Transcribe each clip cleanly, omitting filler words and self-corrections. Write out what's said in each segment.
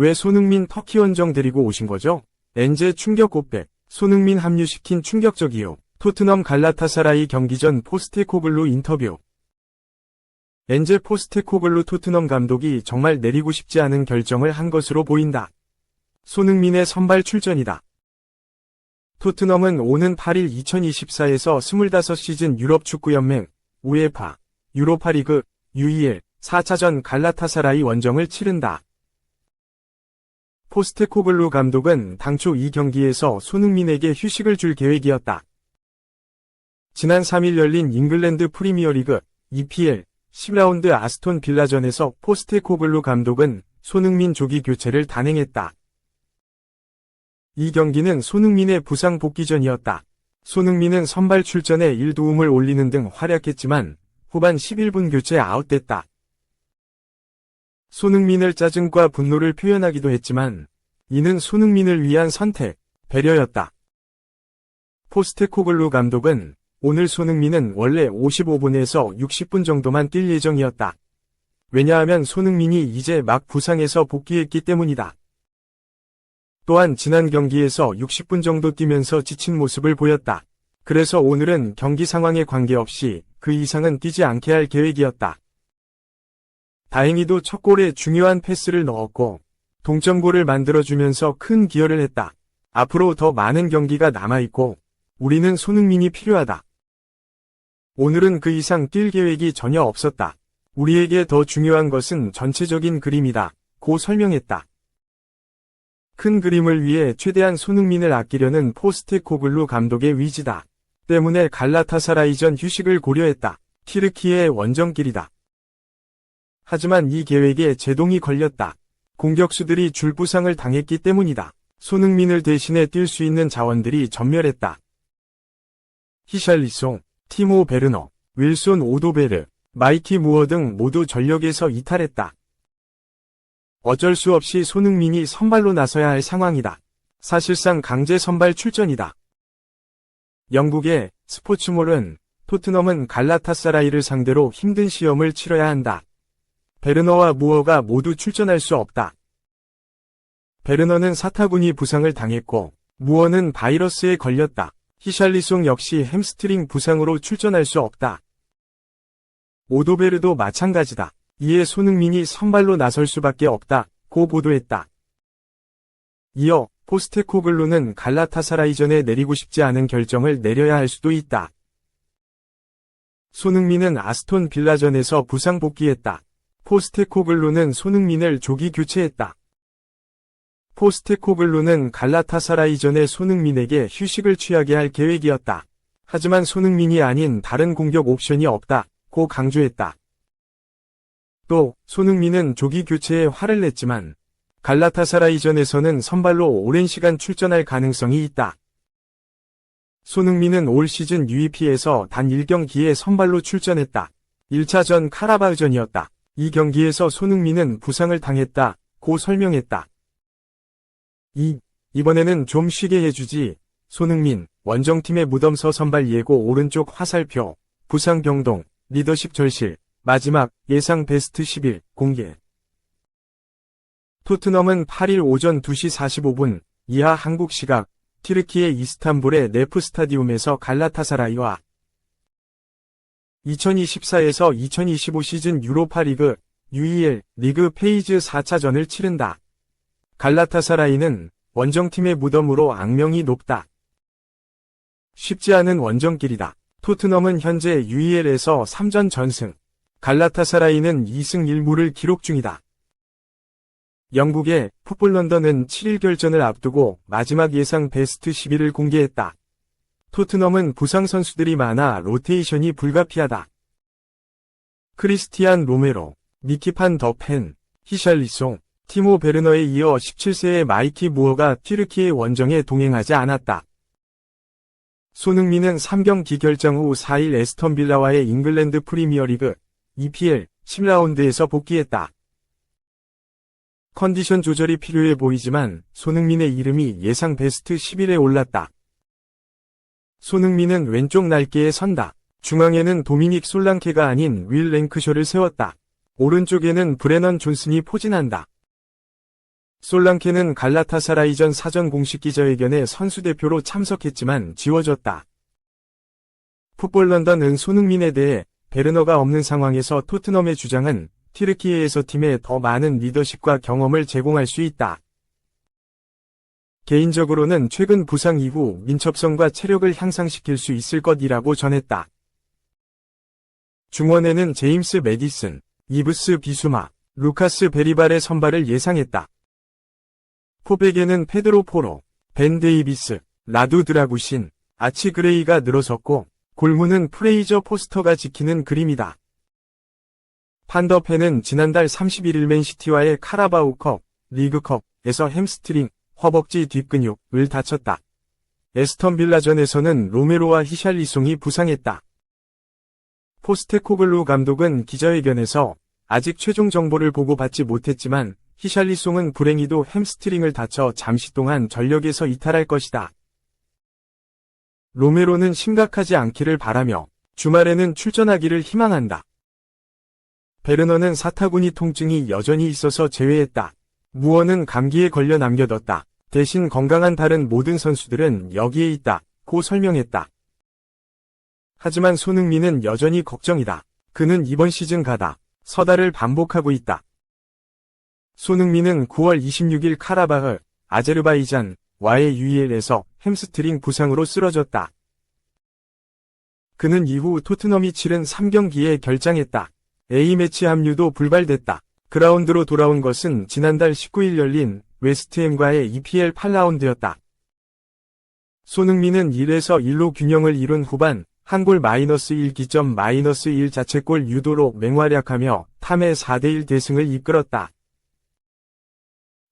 왜 손흥민 터키 원정 데리고 오신 거죠? 엔제 충격 고백, 손흥민 합류시킨 충격적 이유, 토트넘 갈라타사라이 경기 전 포스테코글루 인터뷰. 엔제 포스테코글루 토트넘 감독이 정말 내리고 싶지 않은 결정을 한 것으로 보인다. 손흥민의 선발 출전이다. 토트넘은 오는 8일 2024에서 25시즌 유럽축구연맹, 우에파, 유로파리그, UEL, 4차전 갈라타사라이 원정을 치른다. 포스테코글루 감독은 당초 이 경기에서 손흥민에게 휴식을 줄 계획이었다. 지난 3일 열린 잉글랜드 프리미어리그, EPL, 10라운드 아스톤 빌라전에서 포스테코글루 감독은 손흥민 조기 교체를 단행했다. 이 경기는 손흥민의 부상 복귀전이었다. 손흥민은 선발 출전에 1도움을 올리는 등 활약했지만 후반 11분 교체 아웃됐다. 손흥민을 짜증과 분노를 표현하기도 했지만 이는 손흥민을 위한 선택, 배려였다. 포스테코글루 감독은 오늘 손흥민은 원래 55분에서 60분 정도만 뛸 예정이었다. 왜냐하면 손흥민이 이제 막 부상에서 복귀했기 때문이다. 또한 지난 경기에서 60분 정도 뛰면서 지친 모습을 보였다. 그래서 오늘은 경기 상황에 관계없이 그 이상은 뛰지 않게 할 계획이었다. 다행히도 첫 골에 중요한 패스를 넣었고 동점골을 만들어주면서 큰 기여를 했다. 앞으로 더 많은 경기가 남아있고 우리는 손흥민이 필요하다. 오늘은 그 이상 뛸 계획이 전혀 없었다. 우리에게 더 중요한 것은 전체적인 그림이다. 고 설명했다. 큰 그림을 위해 최대한 손흥민을 아끼려는 포스테코글루 감독의 위지다. 때문에 갈라타사라이전 휴식을 고려했다. 튀르키예의 원정길이다. 하지만 이 계획에 제동이 걸렸다. 공격수들이 줄부상을 당했기 때문이다. 손흥민을 대신해 뛸 수 있는 자원들이 전멸했다. 히샬리송, 티모 베르너, 윌손 오도베르, 마이티 무어 등 모두 전력에서 이탈했다. 어쩔 수 없이 손흥민이 선발로 나서야 할 상황이다. 사실상 강제 선발 출전이다. 영국의 스포츠몰은 토트넘은 갈라타사라이를 상대로 힘든 시험을 치러야 한다. 베르너와 무어가 모두 출전할 수 없다. 베르너는 사타구니 부상을 당했고 무어는 바이러스에 걸렸다. 히샬리송 역시 햄스트링 부상으로 출전할 수 없다. 오도베르도 마찬가지다. 이에 손흥민이 선발로 나설 수밖에 없다. 고 보도했다. 이어 포스테코글루는 갈라타사라이전에 내리고 싶지 않은 결정을 내려야 할 수도 있다. 손흥민은 아스톤 빌라전에서 부상 복귀했다. 포스테코글루는 손흥민을 조기 교체했다. 포스테코글루는 갈라타사라이전에 손흥민에게 휴식을 취하게 할 계획이었다. 하지만 손흥민이 아닌 다른 공격 옵션이 없다. 고 강조했다. 또 손흥민은 조기 교체에 화를 냈지만 갈라타사라이전에서는 선발로 오랜 시간 출전할 가능성이 있다. 손흥민은 올 시즌 UEP에서 단 1경기에 선발로 출전했다. 1차전 카라바흐전이었다. 이 경기에서 손흥민은 부상을 당했다. 고 설명했다. 이번에는 좀 쉬게 해주지. 손흥민, 원정팀의 무덤서 선발 예고 오른쪽 화살표, 부상 병동, 리더십 절실, 마지막 예상 베스트 10일 공개. 토트넘은 8일 오전 2시 45분 이하 한국 시각 튀르키예 이스탄불의 네프 스타디움에서 갈라타사라이와 2024에서 2025 시즌 유로파리그 UEL 리그 페이즈 4차전을 치른다. 갈라타사라이는 원정팀의 무덤으로 악명이 높다. 쉽지 않은 원정길이다. 토트넘은 현재 UEL에서 3전 전승, 갈라타사라이는 2승 1무를 기록 중이다. 영국의 풋볼 런던은 7일 결전을 앞두고 마지막 예상 베스트 11을 공개했다. 토트넘은 부상 선수들이 많아 로테이션이 불가피하다. 크리스티안 로메로, 니키판 더 펜, 히샬리송, 티모 베르너에 이어 17세의 마이티 무어가 튀르키예 원정에 동행하지 않았다. 손흥민은 3경기 결정 후 4일 에스턴 빌라와의 잉글랜드 프리미어리그 EPL 10라운드에서 복귀했다. 컨디션 조절이 필요해 보이지만 손흥민의 이름이 예상 베스트 11에 올랐다. 손흥민은 왼쪽 날개에 선다. 중앙에는 도미닉 솔랑케가 아닌 윌 랭크쇼를 세웠다. 오른쪽에는 브레넌 존슨이 포진한다. 솔랑케는 갈라타사라이전 사전 공식 기자회견에 선수 대표로 참석했지만 지워졌다. 풋볼 런던은 손흥민에 대해 베르너가 없는 상황에서 토트넘의 주장은 튀르키예에서 팀에 더 많은 리더십과 경험을 제공할 수 있다. 개인적으로는 최근 부상 이후 민첩성과 체력을 향상시킬 수 있을 것이라고 전했다. 중원에는 제임스 매디슨, 이브스 비수마, 루카스 베리발의 선발을 예상했다. 포백에는 페드로 포로, 벤 데이비스, 라두 드라구신, 아치 그레이가 늘어섰고 골문은 프레이저 포스터가 지키는 그림이다. 판더펜은 지난달 31일 맨시티와의 카라바오컵, 리그컵에서 햄스트링, 허벅지 뒷근육을 다쳤다. 에스턴 빌라전에서는 로메로와 히샬리송이 부상했다. 포스테코글루 감독은 기자회견에서 아직 최종 정보를 보고받지 못했지만 히샬리송은 불행히도 햄스트링을 다쳐 잠시 동안 전력에서 이탈할 것이다. 로메로는 심각하지 않기를 바라며 주말에는 출전하기를 희망한다. 베르너는 사타구니 통증이 여전히 있어서 제외했다. 무어는 감기에 걸려 남겨뒀다. 대신 건강한 다른 모든 선수들은 여기에 있다. 고 설명했다. 하지만 손흥민은 여전히 걱정이다. 그는 이번 시즌 가다, 서다를 반복하고 있다. 손흥민은 9월 26일 카라바흐, 아제르바이잔, 와의 UEL에서 햄스트링 부상으로 쓰러졌다. 그는 이후 토트넘이 치른 3경기에 결장했다. A매치 합류도 불발됐다. 그라운드로 돌아온 것은 지난달 19일 열린 웨스트햄과의 EPL 8라운드였다. 손흥민은 1에서 1로 균형을 이룬 후반 한 골 -1 기점 -1 자책골 유도로 맹활약하며 탐의 4대1 대승을 이끌었다.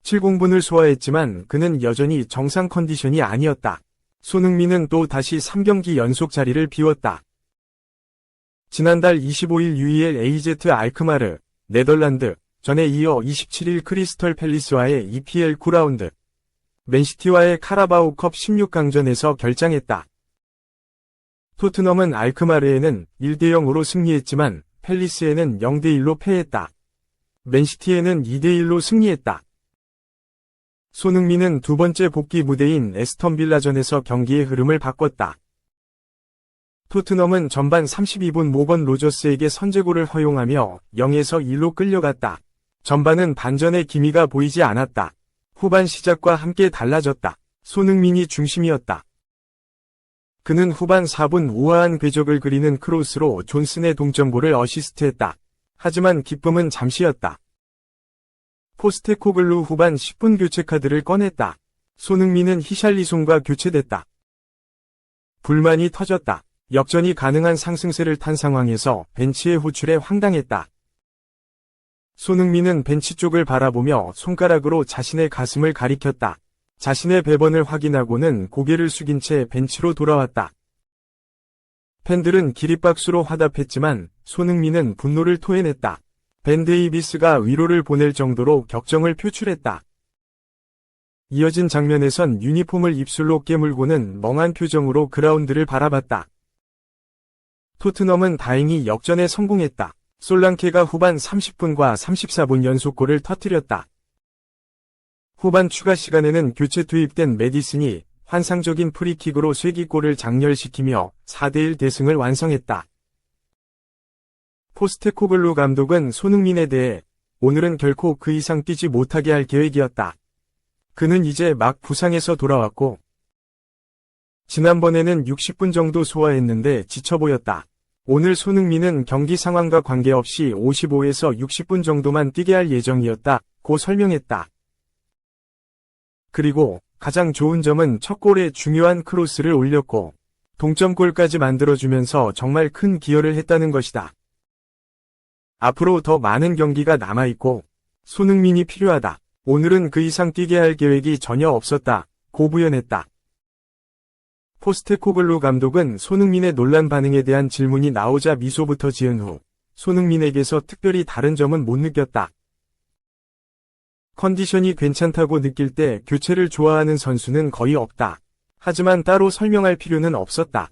7공분을 소화했지만 그는 여전히 정상 컨디션이 아니었다. 손흥민은 또 다시 3경기 연속 자리를 비웠다. 지난달 25일 UEL AZ 알크마르, 네덜란드, 전에 이어 27일 크리스털 팰리스와의 EPL 9라운드, 맨시티와의 카라바오컵 16강전에서 결장했다. 토트넘은 알크마르에는 1대0으로 승리했지만 팰리스에는 0대1로 패했다. 맨시티에는 2대1로 승리했다. 손흥민은 두 번째 복귀 무대인 에스턴 빌라전에서 경기의 흐름을 바꿨다. 토트넘은 전반 32분 모건 로저스에게 선제골을 허용하며 0에서 1로 끌려갔다. 전반은 반전의 기미가 보이지 않았다. 후반 시작과 함께 달라졌다. 손흥민이 중심이었다. 그는 후반 4분 우아한 궤적을 그리는 크로스로 존슨의 동점골을 어시스트했다. 하지만 기쁨은 잠시였다. 포스테코글루 후반 10분 교체 카드를 꺼냈다. 손흥민은 히샬리송과 교체됐다. 불만이 터졌다. 역전이 가능한 상승세를 탄 상황에서 벤치의 호출에 황당했다. 손흥민은 벤치 쪽을 바라보며 손가락으로 자신의 가슴을 가리켰다. 자신의 배번을 확인하고는 고개를 숙인 채 벤치로 돌아왔다. 팬들은 기립박수로 화답했지만 손흥민은 분노를 토해냈다. 벤 데이비스가 위로를 보낼 정도로 격정을 표출했다. 이어진 장면에선 유니폼을 입술로 깨물고는 멍한 표정으로 그라운드를 바라봤다. 토트넘은 다행히 역전에 성공했다. 솔랑케가 후반 30분과 34분 연속골을 터뜨렸다. 후반 추가 시간에는 교체 투입된 매디슨이 환상적인 프리킥으로 쐐기골을 장렬시키며 4대1 대승을 완성했다. 포스테코글루 감독은 손흥민에 대해 오늘은 결코 그 이상 뛰지 못하게 할 계획이었다. 그는 이제 막 부상에서 돌아왔고 지난번에는 60분 정도 소화했는데 지쳐 보였다. 오늘 손흥민은 경기 상황과 관계없이 55에서 60분 정도만 뛰게 할 예정이었다. 고 설명했다. 그리고 가장 좋은 점은 첫 골에 중요한 크로스를 올렸고 동점골까지 만들어주면서 정말 큰 기여를 했다는 것이다. 앞으로 더 많은 경기가 남아있고 손흥민이 필요하다. 오늘은 그 이상 뛰게 할 계획이 전혀 없었다. 고 부연했다. 포스테코글루 감독은 손흥민의 논란 반응에 대한 질문이 나오자 미소부터 지은 후 손흥민에게서 특별히 다른 점은 못 느꼈다. 컨디션이 괜찮다고 느낄 때 교체를 좋아하는 선수는 거의 없다. 하지만 따로 설명할 필요는 없었다.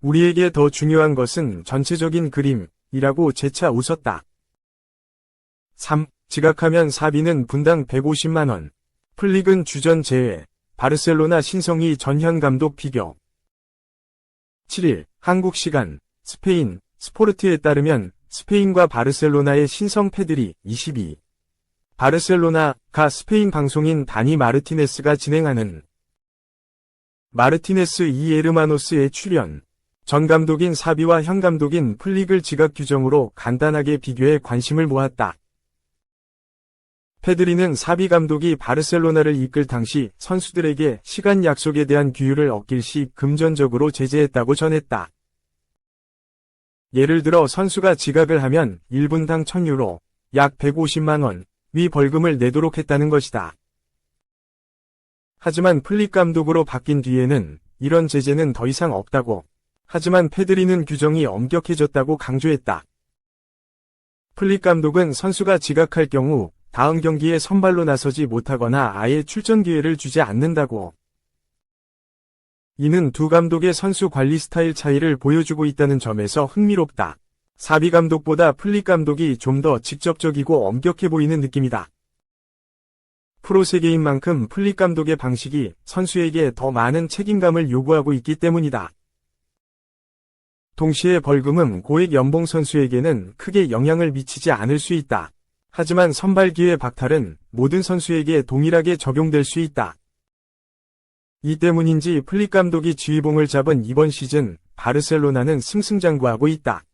우리에게 더 중요한 것은 전체적인 그림이라고 재차 웃었다. 3. 지각하면 사비는 분당 150만원. 플릭은 주전 제외. 바르셀로나 신성희 전현 감독 비교. 7일 한국 시간 스페인 스포르트에 따르면 스페인과 바르셀로나의 신성 패드리 22. 바르셀로나가 스페인 방송인 다니 마르티네스가 진행하는 마르티네스 이 에르마노스의 출연. 전 감독인 사비와 현 감독인 플릭을 지각 규정으로 간단하게 비교해 관심을 모았다. 페드리는 사비 감독이 바르셀로나를 이끌 당시 선수들에게 시간 약속에 대한 규율을 어길 시 금전적으로 제재했다고 전했다. 예를 들어 선수가 지각을 하면 1분당 1000유로, 약 150만원, 위 벌금을 내도록 했다는 것이다. 하지만 플릭 감독으로 바뀐 뒤에는 이런 제재는 더 이상 없다고. 하지만 페드리는 규정이 엄격해졌다고 강조했다. 플릭 감독은 선수가 지각할 경우 다음 경기에 선발로 나서지 못하거나 아예 출전 기회를 주지 않는다고. 이는 두 감독의 선수 관리 스타일 차이를 보여주고 있다는 점에서 흥미롭다. 사비 감독보다 플릭 감독이 좀 더 직접적이고 엄격해 보이는 느낌이다. 프로 세계인 만큼 플릭 감독의 방식이 선수에게 더 많은 책임감을 요구하고 있기 때문이다. 동시에 벌금은 고액 연봉 선수에게는 크게 영향을 미치지 않을 수 있다. 하지만 선발 기회 박탈은 모든 선수에게 동일하게 적용될 수 있다. 이 때문인지 플릭 감독이 지휘봉을 잡은 이번 시즌 바르셀로나는 승승장구하고 있다.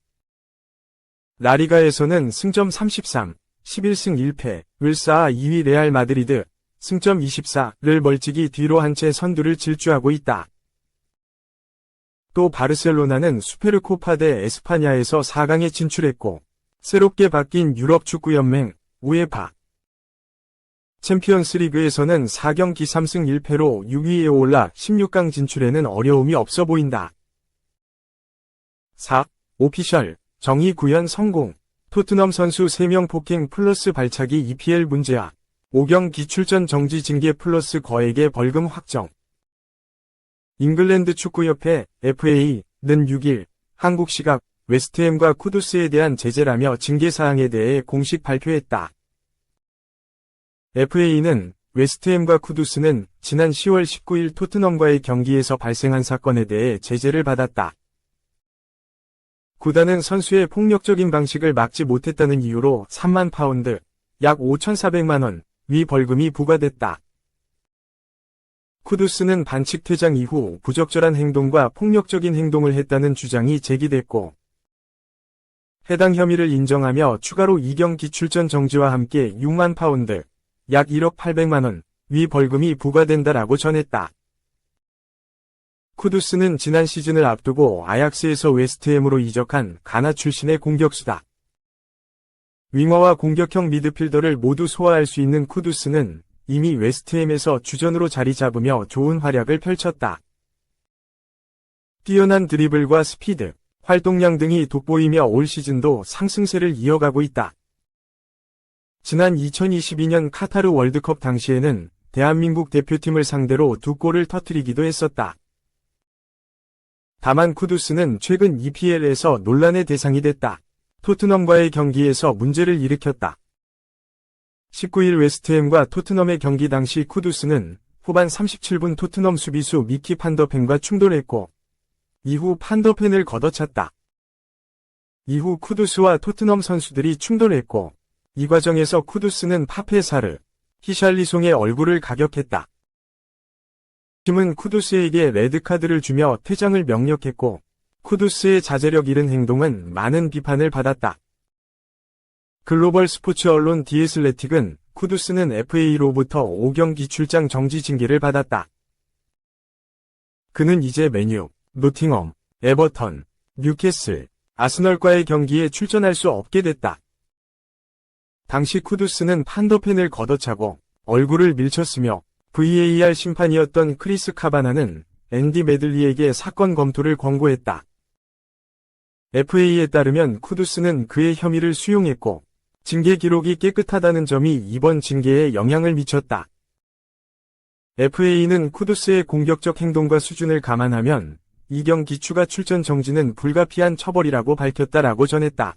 라리가에서는 승점 33, 11승 1패를 쌓아 2위 레알 마드리드, 승점 24를 멀찍이 뒤로 한 채 선두를 질주하고 있다. 또 바르셀로나는 수페르코파 대 에스파냐에서 4강에 진출했고, 새롭게 바뀐 유럽축구연맹, 우에파 챔피언스리그에서는 4경기 3승 1패로 6위에 올라 16강 진출에는 어려움이 없어 보인다. 4. 오피셜, 정의 구현 성공. 토트넘 선수 3명 폭행 플러스 발차기 EPL 문제아. 5경기 출전 정지 징계 플러스 거액의 벌금 확정. 잉글랜드 축구협회, FA는 6일, 한국 시각, 웨스트햄과 쿠두스에 대한 제재라며 징계사항에 대해 공식 발표했다. FA는 웨스트햄과 쿠두스는 지난 10월 19일 토트넘과의 경기에서 발생한 사건에 대해 제재를 받았다. 구단은 선수의 폭력적인 방식을 막지 못했다는 이유로 3만 파운드, 약 5,400만원, 위 벌금이 부과됐다. 쿠두스는 반칙 퇴장 이후 부적절한 행동과 폭력적인 행동을 했다는 주장이 제기됐고, 해당 혐의를 인정하며 추가로 2경기 출전 정지와 함께 6만 파운드, 약 1억 800만원, 위 벌금이 부과된다라고 전했다. 쿠두스는 지난 시즌을 앞두고 아약스에서 웨스트햄으로 이적한 가나 출신의 공격수다. 윙어와 공격형 미드필더를 모두 소화할 수 있는 쿠두스는 이미 웨스트햄에서 주전으로 자리 잡으며 좋은 활약을 펼쳤다. 뛰어난 드리블과 스피드, 활동량 등이 돋보이며 올 시즌도 상승세를 이어가고 있다. 지난 2022년 카타르 월드컵 당시에는 대한민국 대표팀을 상대로 2골을 터뜨리기도 했었다. 다만 쿠두스는 최근 EPL에서 논란의 대상이 됐다. 토트넘과의 경기에서 문제를 일으켰다. 19일 웨스트햄과 토트넘의 경기 당시 쿠두스는 후반 37분 토트넘 수비수 미키 판더펜과 충돌했고, 이후 판더펜을 걷어찼다. 이후 쿠두스와 토트넘 선수들이 충돌했고, 이 과정에서 쿠두스는 파페사르, 히샬리송의 얼굴을 가격했다. 팀은 쿠두스에게 레드카드를 주며 퇴장을 명령했고, 쿠두스의 자제력 잃은 행동은 많은 비판을 받았다. 글로벌 스포츠 언론 디애슬레틱은 쿠두스는 FA로부터 5경기 출장 정지 징계를 받았다. 그는 이제 맨유, 노팅엄, 에버턴, 뉴캐슬, 아스널과의 경기에 출전할 수 없게 됐다. 당시 쿠두스는 판더펜을 걷어차고 얼굴을 밀쳤으며 VAR 심판이었던 크리스 카바나는 앤디 매들리에게 사건 검토를 권고했다. FA에 따르면 쿠두스는 그의 혐의를 수용했고 징계 기록이 깨끗하다는 점이 이번 징계에 영향을 미쳤다. FA는 쿠두스의 공격적 행동과 수준을 감안하면 2경기 추가 출전 정지는 불가피한 처벌이라고 밝혔다라고 전했다.